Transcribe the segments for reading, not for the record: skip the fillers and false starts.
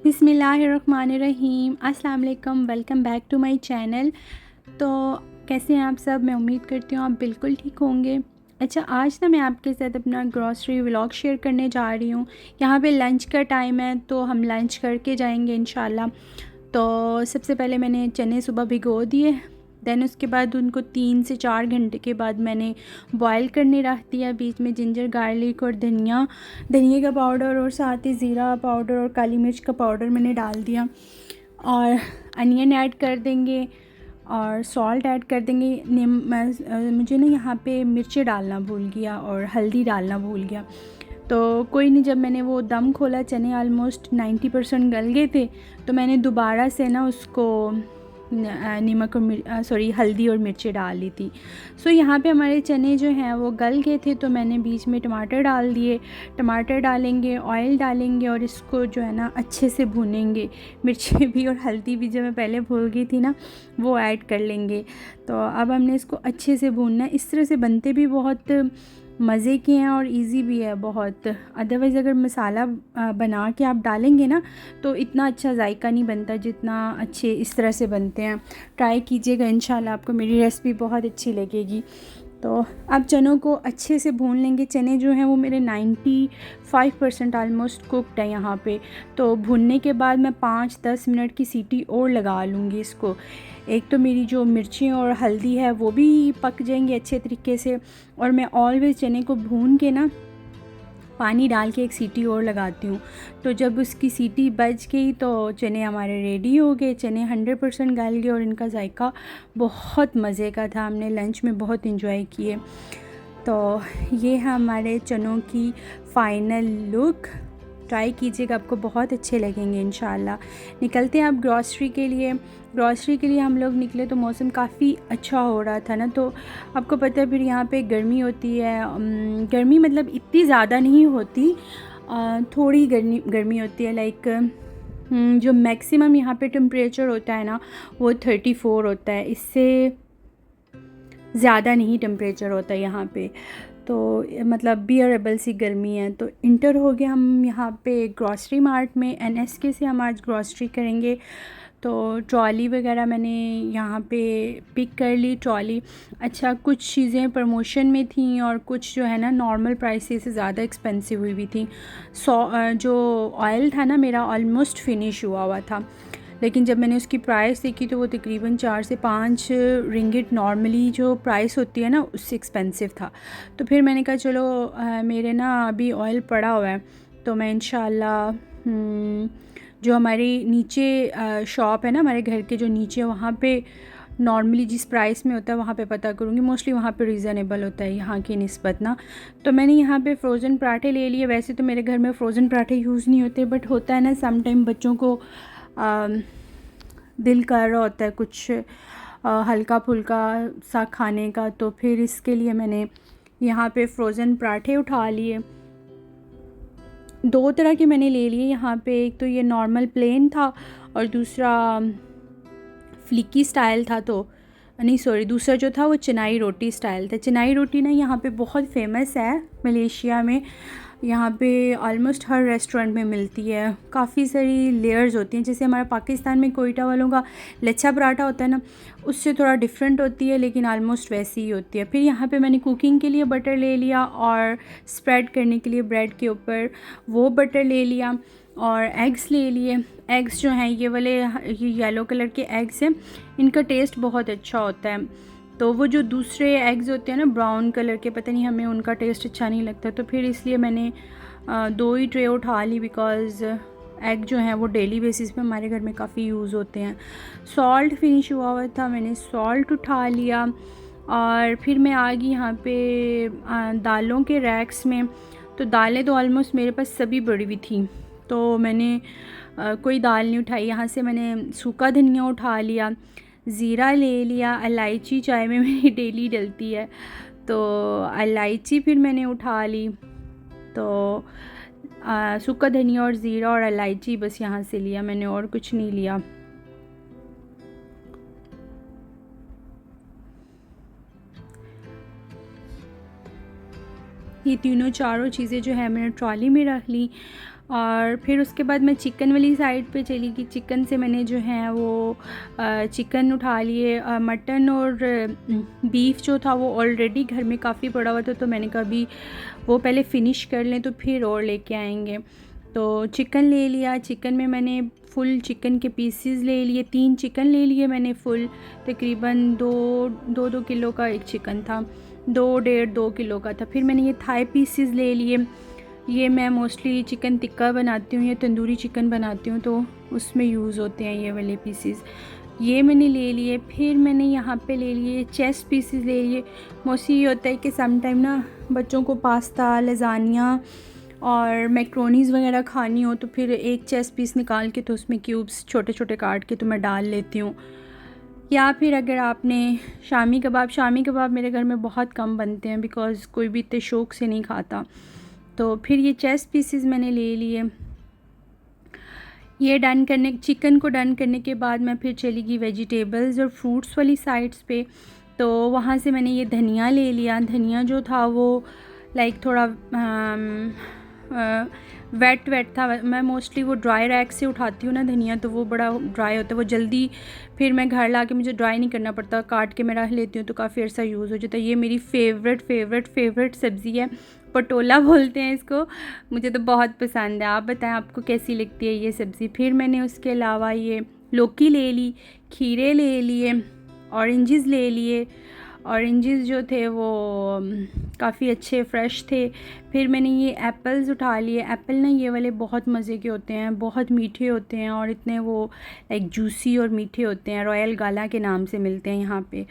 बिस्मिल्लाहिर्रहमानिर्रहीम। अस्सलाम वालेकुम, welcome back to my channel. तो कैसे हैं आप सब? मैं उम्मीद करती हूँ आप बिल्कुल ठीक होंगे। अच्छा, आज ना मैं आपके साथ अपना ग्रॉसरी व्लॉग शेयर करने जा रही हूँ। यहाँ पे लंच का टाइम है तो हम लंच करके जाएंगे इंशाल्लाह। तो सबसे पहले मैंने चने सुबह भिगो दिए, देन उसके बाद उनको 3 से 4 घंटे के बाद मैंने बॉयल करने रख दिया। बीच में जिंजर गार्लिक और धनिए का पाउडर और साथ ही ज़ीरा पाउडर और काली मिर्च का पाउडर मैंने डाल दिया, और अनियन ऐड कर देंगे और सॉल्ट ऐड कर देंगे। मुझे ना यहाँ पे मिर्ची डालना भूल गया और हल्दी डालना भूल गया। तो कोई नहीं, जब मैंने वो दम खोला, चने आलमोस्ट 90% गल गए थे, तो मैंने दोबारा से ना उसको नमक और हल्दी और मिर्ची डाल ली थी। सो यहाँ पे हमारे चने जो हैं वो गल गए थे, तो मैंने बीच में टमाटर डाल दिए। टमाटर डालेंगे, ऑयल डालेंगे और इसको जो है ना अच्छे से भूनेंगे। मिर्ची भी और हल्दी भी जो मैं पहले भूल गई थी ना, वो ऐड कर लेंगे। तो अब हमने इसको अच्छे से भूनना है। इस तरह से बनते भी बहुत मज़े के हैं और इजी भी है बहुत। अदरवाइज़ अगर मसाला बना के आप डालेंगे ना, तो इतना अच्छा जायका नहीं बनता जितना अच्छे इस तरह से बनते हैं। ट्राई कीजिएगा, इंशाल्लाह आपको मेरी रेसिपी बहुत अच्छी लगेगी। तो अब चनों को अच्छे से भून लेंगे। चने जो हैं वो मेरे 95% आलमोस्ट कुकड है यहाँ पे। तो भूनने के बाद मैं 5-10 मिनट की सीटी और लगा लूँगी इसको। एक तो मेरी जो मिर्ची और हल्दी है वो भी पक जाएंगी अच्छे तरीके से, और मैं ऑलवेज़ चने को भून के ना पानी डाल के एक सीटी और लगाती हूँ। तो जब उसकी सीटी बज गई तो चने हमारे रेडी हो गए। चने 100% गल गए और इनका जायका बहुत मज़े का था। हमने लंच में बहुत इंजॉय किए। तो ये है हमारे चनों की फ़ाइनल लुक। ट्राई कीजिएगा, आपको बहुत अच्छे लगेंगे इंशाल्लाह। निकलते हैं अब ग्रॉसरी के लिए हम लोग निकले तो मौसम काफ़ी अच्छा हो रहा था ना, तो आपको पता है फिर यहाँ पे गर्मी होती है। गर्मी मतलब इतनी ज़्यादा नहीं होती, थोड़ी गर्मी होती है। लाइक जो मैक्सिमम यहाँ पे टेम्परेचर होता है ना, वो 34 होता है। इससे ज़्यादा नहीं टेम्परेचर होता है यहाँ पे। तो मतलब बियरेबल सी गर्मी है। तो इंटर हो गया हम यहाँ पे ग्रॉसरी मार्ट में। NSK से हम आज ग्रॉसरी करेंगे। तो ट्रॉली वगैरह मैंने यहाँ पे पिक कर ली ट्रॉली। अच्छा, कुछ चीज़ें प्रमोशन में थी और कुछ जो है ना नॉर्मल प्राइस से ज़्यादा एक्सपेंसिव हुई थी। जो ऑयल था ना मेरा ऑलमोस्ट फिनिश हुआ हुआ था, लेकिन जब मैंने उसकी प्राइस देखी तो वो तकरीबन 4 से 5 रिंगिट नॉर्मली जो प्राइस होती है ना उससे एक्सपेंसिव था। तो फिर मैंने कहा चलो मेरे ना अभी ऑयल पड़ा हुआ है, तो मैं इंशाल्लाह जो हमारी नीचे शॉप है ना, हमारे घर के जो नीचे, वहाँ पे नॉर्मली जिस प्राइस में होता है वहाँ पे पता करूँगी। मोस्टली वहाँ पे रीज़नेबल होता है यहाँ की निस्बत ना। तो मैंने यहाँ पे फ़्रोज़न पराठे ले लिए। वैसे तो मेरे घर में फ़्रोज़न पराठे यूज़ नहीं होते, बट होता है ना सम टाइम बच्चों को दिल कर रहा होता है कुछ हल्का फुल्का सा खाने का, तो फिर इसके लिए मैंने यहाँ पे फ़्रोज़न पराठे उठा लिए। 2 तरह के मैंने ले लिए यहाँ पे। एक तो ये नॉर्मल प्लेन था और दूसरा फ्लिकी स्टाइल था। तो नहीं, सॉरी, दूसरा जो था वो चेन्नई रोटी स्टाइल था। चेन्नई रोटी ना यहाँ पे बहुत फेमस है मलेशिया में। यहाँ पे ऑलमोस्ट हर रेस्टोरेंट में मिलती है। काफ़ी सारी लेयर्स होती हैं। जैसे हमारा पाकिस्तान में कोयटा वालों का लच्छा पराठा होता है ना, उससे थोड़ा डिफरेंट होती है, लेकिन ऑलमोस्ट वैसी ही होती है। फिर यहाँ पे मैंने कुकिंग के लिए बटर ले लिया और स्प्रेड करने के लिए ब्रेड के ऊपर वो बटर ले लिया, और एग्स ले लिए। एग्स जो हैं ये वाले, ये येलो कलर के एग्स हैं, इनका टेस्ट बहुत अच्छा होता है। तो वो जो दूसरे एग्स होते हैं ना ब्राउन कलर के, पता नहीं हमें उनका टेस्ट अच्छा नहीं लगता। तो फिर इसलिए मैंने 2 ही ट्रे उठा ली, बिकॉज़ एग जो हैं वो डेली बेसिस पे हमारे घर में काफ़ी यूज़ होते हैं। सॉल्ट फिनिश हुआ हुआ था, मैंने सॉल्ट उठा लिया। और फिर मैं आ गई यहाँ पे दालों के रैक्स में। तो दालें तो ऑलमोस्ट मेरे पास सभी बड़ी हुई थी, तो मैंने कोई दाल नहीं उठाई। यहाँ से मैंने सूखा धनिया उठा लिया, ज़ीरा ले लिया, इलायची चाय में मेरी डेली डलती है, तो इलायची फिर मैंने उठा ली। तो सूखा धनिया और ज़ीरा और इलायची बस यहाँ से लिया मैंने, और कुछ नहीं लिया। ये तीनों चारों चीज़ें जो है मैंने ट्रॉली में रख ली। और फिर उसके बाद मैं चिकन वाली साइड पे चली गई। चिकन से मैंने जो है वो चिकन उठा लिए। मटन और बीफ जो था वो ऑलरेडी घर में काफ़ी पड़ा हुआ था, तो मैंने कहा अभी वो पहले फ़िनिश कर लें तो फिर और लेके आएंगे। तो चिकन ले लिया। चिकन में मैंने फुल चिकन के पीसेस ले लिए, 3 चिकन ले लिए मैंने फुल। तकरीबन 2 किलो का एक चिकन था, 2 किलो का था। फिर मैंने ये थाई पीसेस ले लिए। ये मैं मोस्टली चिकन टिक्का बनाती हूँ या तंदूरी चिकन बनाती हूँ, तो उसमें यूज़ होते हैं ये वाले पीसेस। ये मैंने ले लिए। फिर मैंने यहाँ पे ले लिए चेस्ट पीसेस ले लिए। मोस्टली ये होता है कि सम टाइम ना बच्चों को पास्ता, लज़ानिया और मैक्रोनीज़ वगैरह खानी हो, तो फिर एक चेस्ट पीस निकाल के तो उसमें क्यूब्स छोटे छोटे काट के तो मैं डाल लेती हूँ। या फिर अगर आपने शामी कबाब मेरे घर में बहुत कम बनते हैं बिकॉज़ कोई भी इतने शौक़ से नहीं खाता। तो फिर ये चेस्ट पीसेस मैंने ले लिए। ये चिकन को डन करने के बाद मैं फिर चली गई वेजिटेबल्स और फ्रूट्स वाली साइड्स पे। तो वहाँ से मैंने ये धनिया ले लिया। धनिया जो था वो लाइक थोड़ा वेट था। मैं मोस्टली वो ड्राई रैक से उठाती हूँ ना धनिया, तो वो बड़ा ड्राई होता है, वो जल्दी फिर मैं घर ला के मुझे ड्राई नहीं करना पड़ता, काट के मैं रख लेती हूँ तो काफ़ी अर्सा यूज़ हो जाता है। ये मेरी फेवरेट सब्ज़ी है, पटोला बोलते हैं इसको। मुझे तो बहुत पसंद है। आप बताएं आपको कैसी लगती है ये सब्ज़ी। फिर मैंने उसके अलावा ये लौकी ले ली, खीरे ले लिए, ऑरेंजेस ले लिए। ऑरेंजेस जो थे वो काफ़ी अच्छे फ्रेश थे। फिर मैंने ये एप्पल्स उठा लिए। एप्पल ना ये वाले बहुत मज़े के होते हैं, बहुत मीठे होते हैं और इतने वो लाइक जूसी और मीठे होते हैं। रॉयल गाला के नाम से मिलते हैं यहाँ पे।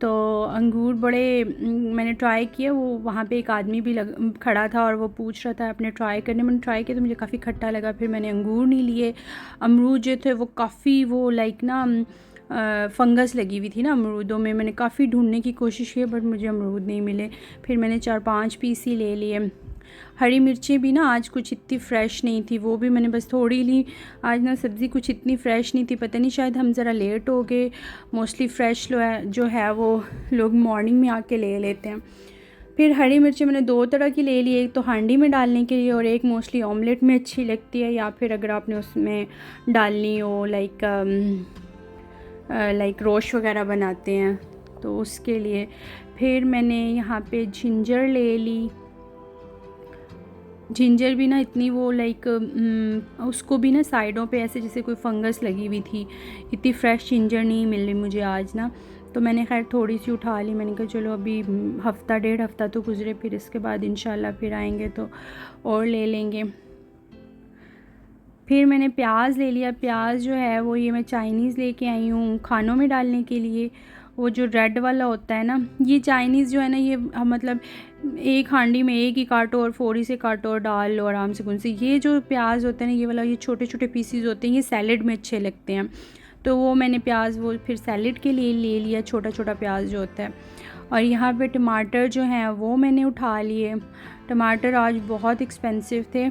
तो अंगूर बड़े मैंने ट्राई किए। वो वहाँ पे एक आदमी भी खड़ा था और वो पूछ रहा था अपने ट्राई करने। मैंने ट्राई किया तो मुझे काफ़ी खट्टा लगा। फिर मैंने अंगूर नहीं लिए। अमरूद जो थे वो काफ़ी वो लाइक ना फंगस लगी हुई थी ना अमरूदों में। मैंने काफ़ी ढूंढने की कोशिश की बट मुझे अमरूद नहीं मिले। फिर मैंने 4-5 पीस ही ले लिए। हरी मिर्चें भी ना आज कुछ इतनी फ़्रेश नहीं थी, वो भी मैंने बस थोड़ी ली। आज ना सब्ज़ी कुछ इतनी फ़्रेश नहीं थी, पता नहीं शायद हम ज़रा लेट हो गए। मोस्टली फ़्रेश जो है वो लोग मॉर्निंग में आके ले लेते हैं। फिर हरी मिर्चें मैंने 2 तरह की ले ली, एक तो हांडी में डालने के लिए और एक मोस्टली ऑमलेट में अच्छी लगती है, या फिर अगर आपने उसमें डालनी हो लाइक रोश वगैरह बनाते हैं तो उसके लिए। फिर मैंने यहाँ पे जिंजर ले ली। जिंजर भी ना इतनी वो लाइक उसको भी ना साइडों पे ऐसे जैसे कोई फंगस लगी हुई थी, इतनी फ़्रेश जिंजर नहीं मिल रही मुझे आज ना, तो मैंने खैर थोड़ी सी उठा ली। मैंने कहा चलो अभी हफ़्ता 1.5 हफ़्ता तो गुज़रे, फिर इसके बाद इंशाल्लाह फिर आएंगे तो और ले लेंगे। फिर मैंने प्याज ले लिया। प्याज जो है वो ये मैं चाइनीज़ लेके आई हूँ खानों में डालने के लिए। वो जो रेड वाला होता है ना, ये चाइनीज़ जो है ना, ये मतलब एक हांडी में एक ही काटो और फोड़ी से काटो और डाल लो आराम से से। ये जो प्याज होता है ना, ये वाला, ये छोटे छोटे पीसीज होते हैं, ये सैलेड में अच्छे लगते हैं। तो वो मैंने प्याज वो फिर सैलेड के लिए ले लिया, छोटा छोटा प्याज जो होता है। और यहाँ पे टमाटर जो हैं वो मैंने उठा लिए। टमाटर आज बहुत एक्सपेंसिव थे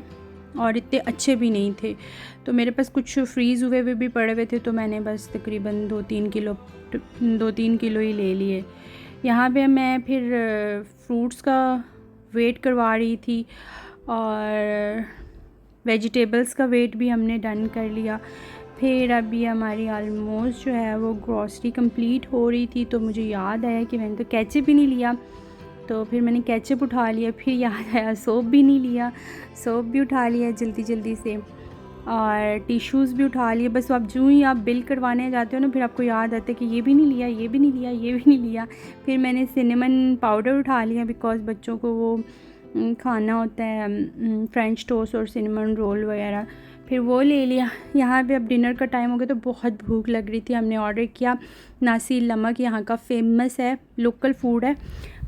और इतने अच्छे भी नहीं थे, तो मेरे पास कुछ फ्रीज़ हुए भी पड़े हुए थे, तो मैंने बस तकरीबन 2-3 किलो ही ले लिए। यहाँ पे मैं फिर फ्रूट्स का वेट करवा रही थी और वेजिटेबल्स का वेट भी हमने डन कर लिया। फिर अभी हमारी आलमोस्ट जो है वो ग्रॉसरी कंप्लीट हो रही थी, तो मुझे याद आया कि मैंने तो केचप भी नहीं लिया, तो फिर मैंने केचप उठा लिया। फिर याद आया सोप भी नहीं लिया, सोप भी उठा लिया जल्दी से, और टिश्यूज़ भी उठा लिए। बस अब जो ही आप बिल करवाने जाते हो ना, फिर आपको याद आता है कि ये भी नहीं लिया, ये भी नहीं लिया, ये भी नहीं लिया। फिर मैंने सिनेमन पाउडर उठा लिया बिकॉज़ बच्चों को वो खाना होता है फ्रेंच टोस्ट और सिनेमन रोल वगैरह, फिर वो ले लिया। यहाँ पे अब डिनर का टाइम हो गया तो बहुत भूख लग रही थी। हमने ऑर्डर किया नासी लमक, यहाँ का फेमस है, लोकल फूड है,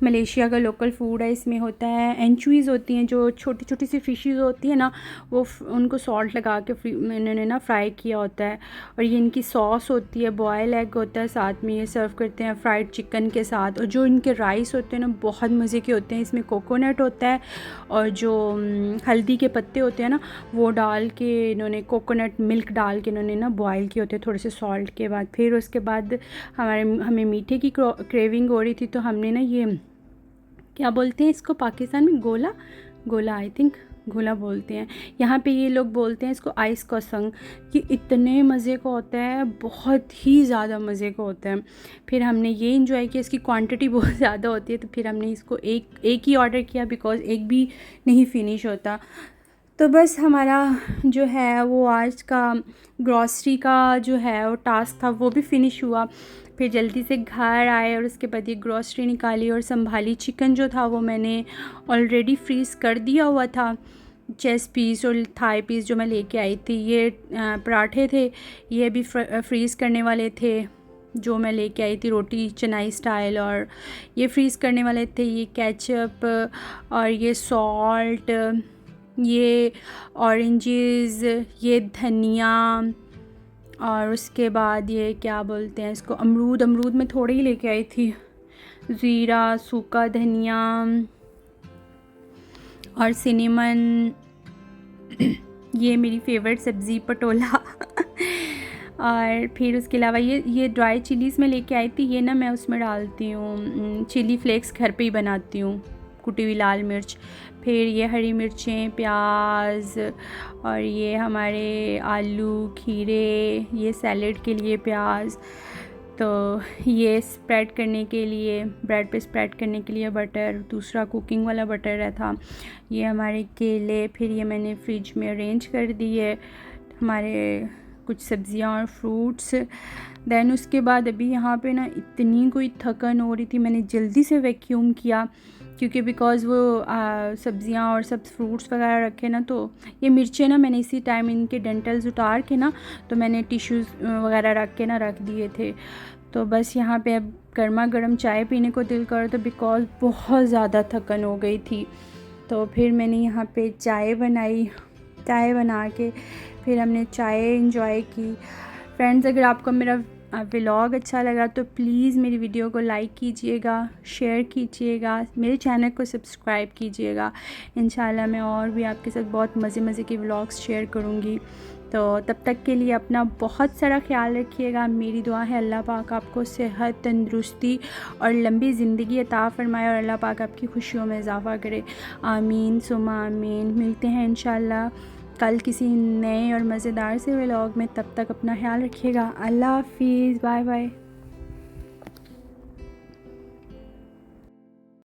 मलेशिया का लोकल फूड है। इसमें होता है एंचुईज़ होती हैं, जो छोटी छोटी सी फ़िशेस होती है ना, वो उनको सॉल्ट लगा के इन्होंने ना फ्राई किया होता है। और ये इनकी सॉस होती है, बॉयल एग होता है, साथ में ये सर्व करते हैं फ्राइड चिकन के साथ। और जो इनके राइस होते हैं ना, बहुत मज़े के होते हैं। इसमें कोकोनट होता है और जो हल्दी के पत्ते होते हैं ना, वो डाल के इन्होंने कोकोनट मिल्क डाल के इन्होंने ना बॉयल किए होते हैं थोड़े से सॉल्ट के बाद। फिर उसके बाद हमें मीठे की क्रेविंग हो रही थी, तो हमने ना ये क्या बोलते हैं इसको पाकिस्तान में, गोला आई थिंक घोला बोलते हैं, यहाँ पे ये लोग बोलते हैं इसको आइस कोसंग। कि इतने मज़े का होता है, बहुत ही ज़्यादा मज़े का होता है। फिर हमने ये इंजॉय किया, इसकी क्वांटिटी बहुत ज़्यादा होती है तो फिर हमने इसको एक ही ऑर्डर किया, बिकॉज़ एक भी नहीं फिनिश होता। तो बस हमारा जो है वो आज का ग्रॉसरी का जो है वो टास्क था वो भी फ़िनिश हुआ। फिर जल्दी से घर आए और उसके बाद ये ग्रॉसरी निकाली और संभाली। चिकन जो था वो मैंने ऑलरेडी फ्रीज़ कर दिया हुआ था, चेस्ट पीस और थाई पीस जो मैं लेके आई थी। ये पराठे थे, ये भी फ्रीज़ करने वाले थे जो मैं लेके आई थी, रोटी चेन्नई स्टाइल, और ये फ्रीज़ करने वाले थे। ये केचप और ये सॉल्ट, ये ऑरेंजेस, ये धनिया, और उसके बाद ये क्या बोलते हैं इसको, अमरूद मैं थोड़े ही लेके आई थी, ज़ीरा, सूखा धनिया और सिनेमन। ये मेरी फेवरेट सब्ज़ी पटोला। और फिर उसके अलावा ये ड्राई चिलीज़ मैं लेके आई थी। ये ना मैं उसमें डालती हूँ चिली फ्लेक्स, घर पे ही बनाती हूँ, कुटी हुई लाल मिर्च। फिर ये हरी मिर्चें, प्याज, और ये हमारे आलू, खीरे, ये सैलेड के लिए प्याज। तो ये स्प्रेड करने के लिए, ब्रेड पे स्प्रेड करने के लिए बटर, दूसरा कुकिंग वाला बटर था। ये हमारे केले, फिर ये मैंने फ्रिज में अरेंज कर दिए हमारे कुछ सब्ज़ियाँ और फ्रूट्स। दैन उसके बाद अभी यहाँ पे ना इतनी कोई थकन हो रही थी, मैंने जल्दी से वैक्यूम किया क्योंकि बिकॉज़ वो सब्ज़ियाँ और सब फ्रूट्स वगैरह रखे ना। तो ये मिर्चें ना मैंने इसी टाइम इनके डंटल्स उतार के ना, तो मैंने टिश्यूज़ वगैरह रख के ना रख दिए थे। तो बस यहाँ पे अब गर्मा गर्म चाय पीने को दिल कर रहा था बिकॉज़ बहुत ज़्यादा थकन हो गई थी। तो फिर मैंने यहाँ पे चाय बनाई, चाय बना के फिर हमने चाय एंजॉय की। फ्रेंड्स, अगर आपको मेरा व्लॉग अच्छा लगा तो प्लीज़ मेरी वीडियो को लाइक कीजिएगा, शेयर कीजिएगा, मेरे चैनल को सब्सक्राइब कीजिएगा। इंशाल्लाह मैं और भी आपके साथ बहुत मज़े के व्लॉग्स शेयर करूँगी। तो तब तक के लिए अपना बहुत सारा ख्याल रखिएगा। मेरी दुआ है अल्लाह पाक आपको सेहत, तंदुरुस्ती और लंबी ज़िंदगी अता फ़रमाए और अल्लाह पाक आपकी खुशियों में इजाफ़ा करे। आमीन सुमा आमीन। मिलते हैं इंशाल्लाह कल किसी नए और मज़ेदार से व्लॉग में। तब तक अपना ख्याल रखिएगा। अल्लाह हाफ़िज़, बाय बाय।